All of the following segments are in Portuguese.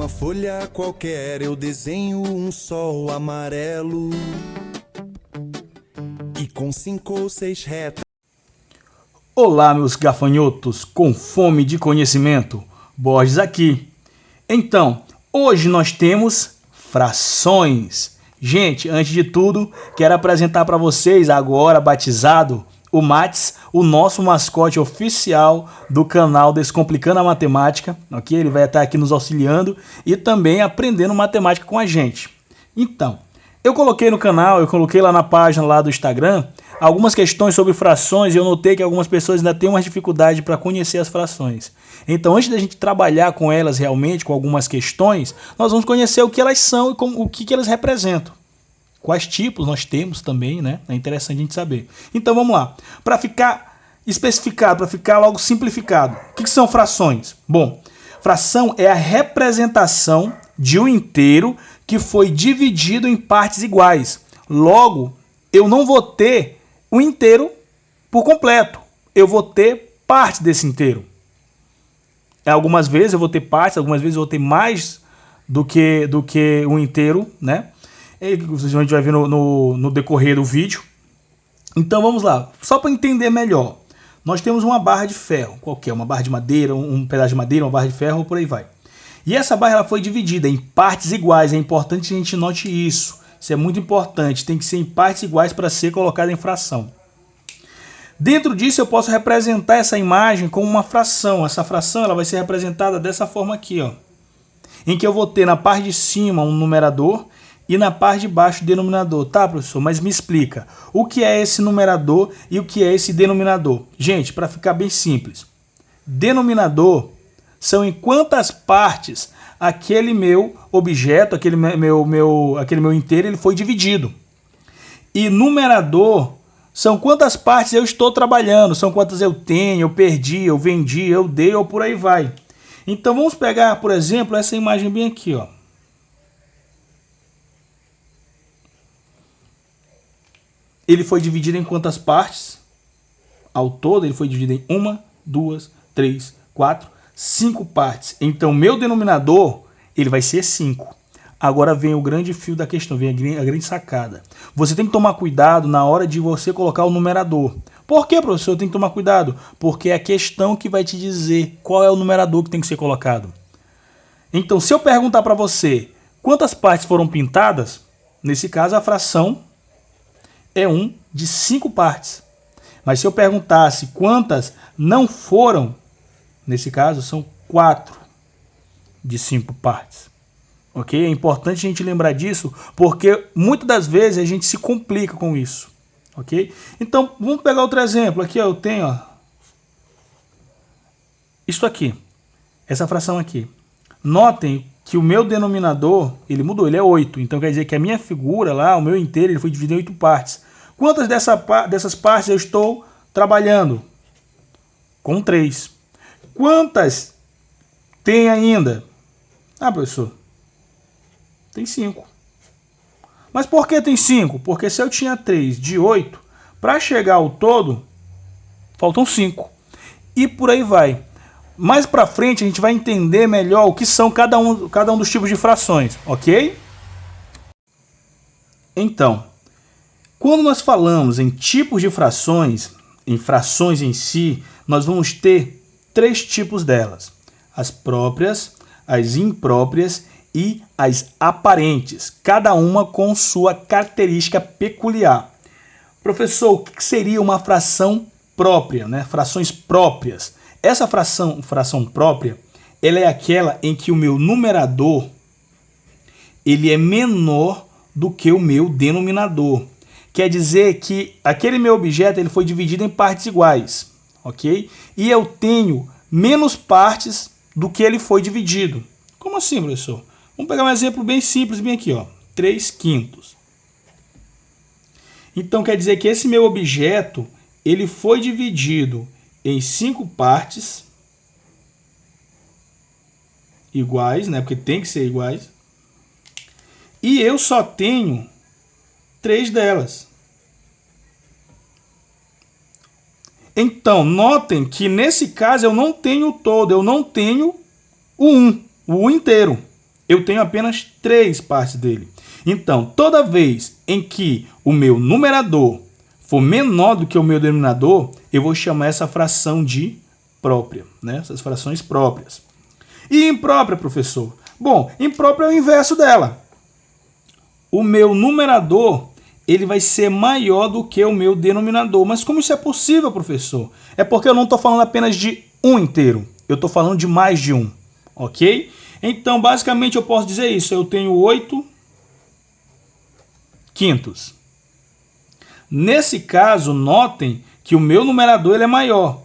Numa folha qualquer eu desenho um sol amarelo e com 5 ou 6 retas. Olá, meus gafanhotos com fome de conhecimento, Borges aqui. Então, hoje nós temos frações. Gente, antes de tudo, quero apresentar para vocês, agora batizado, o Maths, o nosso mascote oficial do canal Descomplicando a Matemática, ok? Ele vai estar aqui nos auxiliando e também aprendendo matemática com a gente. Então, eu coloquei no canal, eu coloquei lá na página lá do Instagram, algumas questões sobre frações e eu notei que algumas pessoas ainda têm uma dificuldade para conhecer as frações. Então, antes da gente trabalhar com elas realmente, com algumas questões, nós vamos conhecer o que elas são e o que elas representam. Quais tipos nós temos também, né? É interessante a gente saber. Então, vamos lá. Para ficar especificado, para ficar logo simplificado, o que são frações? Bom, fração é a representação de um inteiro que foi dividido em partes iguais. Logo, eu não vou ter o inteiro por completo. Eu vou ter parte desse inteiro. Algumas vezes eu vou ter partes, algumas vezes eu vou ter mais do que um inteiro, né? E a gente vai ver no decorrer do vídeo. Então vamos lá. Só para entender melhor. Nós temos uma barra de ferro, qualquer, uma barra de madeira, um pedaço de madeira, uma barra de ferro, por aí vai. E essa barra ela foi dividida em partes iguais. É importante que a gente note isso. Isso é muito importante. Tem que ser em partes iguais para ser colocada em fração. Dentro disso eu posso representar essa imagem como uma fração. Essa fração ela vai ser representada dessa forma aqui, ó, em que eu vou ter na parte de cima um numerador e na parte de baixo o denominador. Tá, professor? Mas me explica. O que é esse numerador e o que é esse denominador? Gente, para ficar bem simples. Denominador são em quantas partes aquele meu objeto, aquele meu inteiro, ele foi dividido. E numerador são quantas partes eu estou trabalhando, são quantas eu tenho, eu perdi, eu vendi, eu dei ou por aí vai. Então vamos pegar, por exemplo, essa imagem bem aqui, ó. Ele foi dividido em quantas partes? Ao todo, ele foi dividido em 1, 2, 3, 4, 5 partes. Então, meu denominador, ele vai ser 5. Agora vem o grande fio da questão, vem a grande sacada. Você tem que tomar cuidado na hora de você colocar o numerador. Por que, professor, tem que tomar cuidado? Porque é a questão que vai te dizer qual é o numerador que tem que ser colocado. Então, se eu perguntar para você quantas partes foram pintadas, nesse caso a fração é 1 de 5 partes. Mas se eu perguntasse quantas não foram, nesse caso são 4 de 5 partes. Ok? É importante a gente lembrar disso, porque muitas das vezes a gente se complica com isso. Ok? Então, vamos pegar outro exemplo. Aqui ó, eu tenho ó, isso aqui, essa fração aqui. Notem que o meu denominador, ele mudou, ele é 8. Então quer dizer que a minha figura lá, o meu inteiro, ele foi dividido em 8 partes. Quantas dessas partes eu estou trabalhando? Com 3. Quantas tem ainda? Ah, professor, tem 5. Mas por que tem 5? Porque se eu tinha 3 de 8, para chegar ao todo, faltam 5. E por aí vai. Mais para frente a gente vai entender melhor o que são cada um dos tipos de frações, ok? Então, quando nós falamos em tipos de frações, em frações em si, nós vamos ter 3 tipos delas. As próprias, as impróprias e as aparentes, cada uma com sua característica peculiar. Professor, o que seria uma fração própria, né? Frações próprias. Essa fração própria, ela é aquela em que o meu numerador ele é menor do que o meu denominador. Quer dizer que aquele meu objeto ele foi dividido em partes iguais, ok? E eu tenho menos partes do que ele foi dividido. Como assim, professor? Vamos pegar um exemplo bem simples, bem aqui, ó, 3/5. Então quer dizer que esse meu objeto ele foi dividido em 5 partes iguais, né? Porque tem que ser iguais. E eu só tenho 3 delas. Então, notem que nesse caso eu não tenho o todo, eu não tenho o 1, o inteiro. eu tenho apenas 3 partes dele. Então, toda vez em que o meu numerador for menor do que o meu denominador, eu vou chamar essa fração de própria, né? Essas frações próprias. E imprópria, professor? Bom, imprópria é o inverso dela. O meu numerador, ele vai ser maior do que o meu denominador. Mas como isso é possível, professor? É porque eu não estou falando apenas de um inteiro. Eu estou falando de mais de um. Ok? Então, basicamente, eu posso dizer isso. Eu tenho 8 quintos. Nesse caso, notem que o meu numerador ele é maior.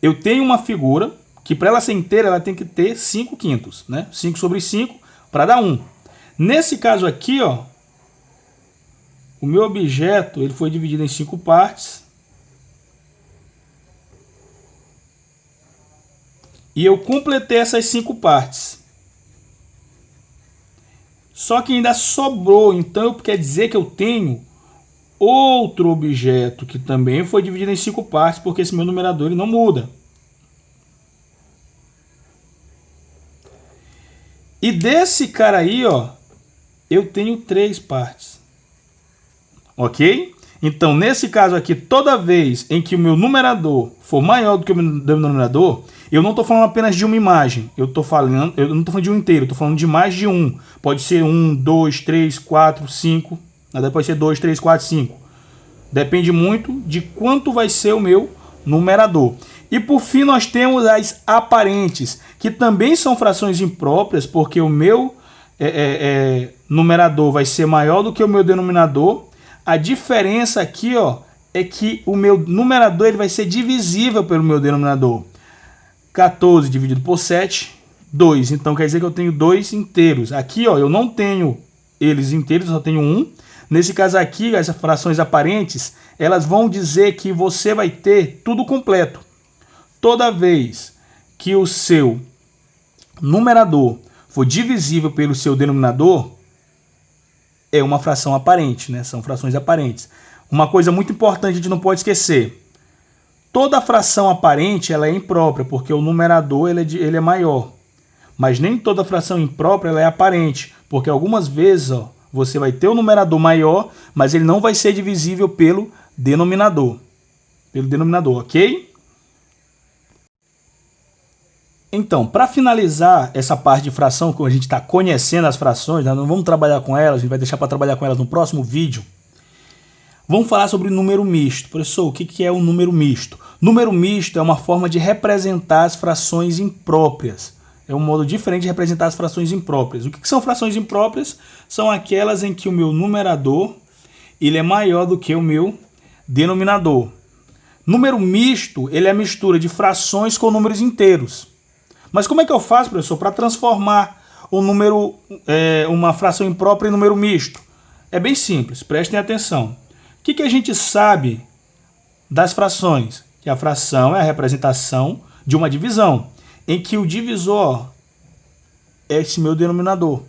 Eu tenho uma figura que, para ela ser inteira, ela tem que ter 5 quintos. Né? 5 sobre 5 para dar 1. Nesse caso aqui, ó, o meu objeto ele foi dividido em 5 partes. E eu completei essas 5 partes. Só que ainda sobrou, então quer dizer que eu tenho outro objeto que também foi dividido em 5 partes, porque esse meu numerador ele não muda. E desse cara aí, ó, eu tenho 3 partes. Ok? Então, nesse caso aqui, toda vez em que o meu numerador for maior do que o meu denominador, eu não estou falando apenas de uma imagem. Eu não estou falando de um inteiro, eu estou falando de mais de um. Pode ser 1, 2, 3, 4, 5. Pode ser 2, 3, 4, 5. Depende muito de quanto vai ser o meu numerador. E por fim, nós temos as aparentes, que também são frações impróprias, porque o meu numerador vai ser maior do que o meu denominador. A diferença aqui, ó, é que o meu numerador ele vai ser divisível pelo meu denominador. 14 dividido por 7, 2. Então quer dizer que eu tenho 2 inteiros. Aqui, ó, eu não tenho eles inteiros, eu só tenho 1. Nesse caso aqui, as frações aparentes, elas vão dizer que você vai ter tudo completo. Toda vez que o seu numerador for divisível pelo seu denominador, é uma fração aparente, né? São frações aparentes. Uma coisa muito importante a gente não pode esquecer. Toda fração aparente ela é imprópria, porque o numerador ele é maior. Mas nem toda fração imprópria ela é aparente, porque algumas vezes ó, você vai ter o numerador maior, mas ele não vai ser divisível pelo denominador. Ok? Então, para finalizar essa parte de fração, como a gente está conhecendo as frações, nós não vamos trabalhar com elas, a gente vai deixar para trabalhar com elas no próximo vídeo. Vamos falar sobre número misto. Professor, o que é o número misto? Número misto é uma forma de representar as frações impróprias. É um modo diferente de representar as frações impróprias. O que são frações impróprias? São aquelas em que o meu numerador ele é maior do que o meu denominador. Número misto ele é a mistura de frações com números inteiros. Mas como é que eu faço, professor, para transformar um número, uma fração imprópria em número misto? É bem simples, prestem atenção. O que a gente sabe das frações? Que a fração é a representação de uma divisão, em que o divisor é esse meu denominador.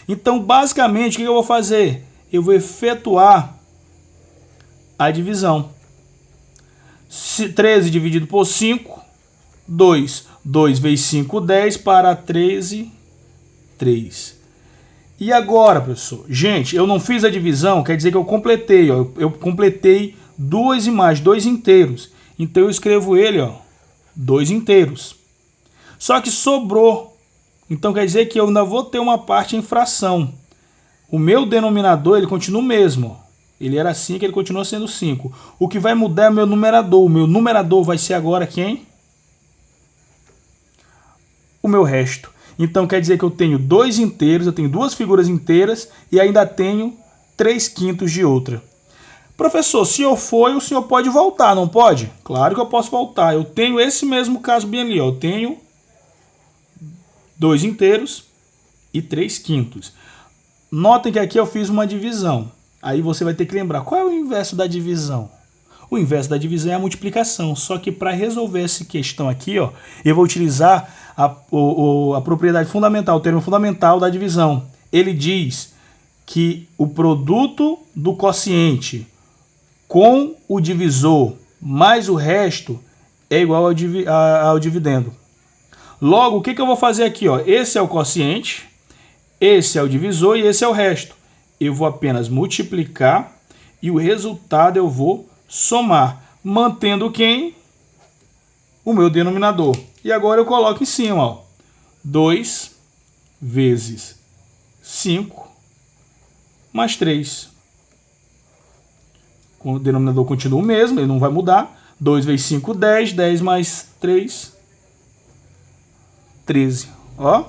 Então, basicamente, o que eu vou fazer? Eu vou efetuar a divisão. 13 dividido por 5, 2. 2 vezes 5, 10, para 13, 3. E agora, professor? Gente, eu não fiz a divisão, quer dizer que eu completei. Ó, eu completei 2 imagens, 2 inteiros. Então eu escrevo ele, ó, 2 inteiros. Só que sobrou. Então quer dizer que eu ainda vou ter uma parte em fração. O meu denominador ele continua o mesmo. Ó. Ele era 5, ele continua sendo 5. O que vai mudar é o meu numerador. O meu numerador vai ser agora quem? O meu resto. Então quer dizer que eu tenho 2 inteiros, eu tenho 2 figuras inteiras e ainda tenho 3 quintos de outra. Professor, se eu for, o senhor pode voltar, não pode? Claro que eu posso voltar. Eu tenho esse mesmo caso bem ali. Ó. Eu tenho 2 inteiros e 3 quintos. Notem que aqui eu fiz uma divisão. Aí você vai ter que lembrar, qual é o inverso da divisão? O inverso da divisão é a multiplicação. Só que para resolver essa questão aqui, ó, eu vou utilizar a propriedade fundamental, o termo fundamental da divisão. Ele diz que o produto do quociente com o divisor mais o resto é igual ao dividendo. Logo, o que eu vou fazer aqui? Ó? Esse é o quociente, Esse é o divisor e esse é o resto. Eu vou apenas multiplicar e o resultado eu vou somar, mantendo quem? O meu denominador. E agora eu coloco em cima, ó. 2 vezes 5 mais 3. O denominador continua o mesmo, ele não vai mudar. 2 vezes 5, 10. 10 mais 3, 13. Ó.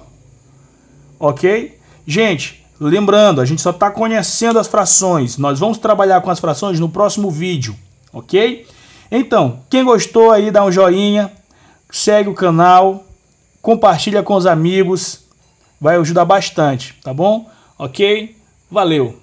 Ok? Gente, lembrando, a gente só está conhecendo as frações. Nós vamos trabalhar com as frações no próximo vídeo. Ok? Então, quem gostou aí, dá um joinha. Segue o canal. Compartilha com os amigos. Vai ajudar bastante, tá bom? Ok? Valeu!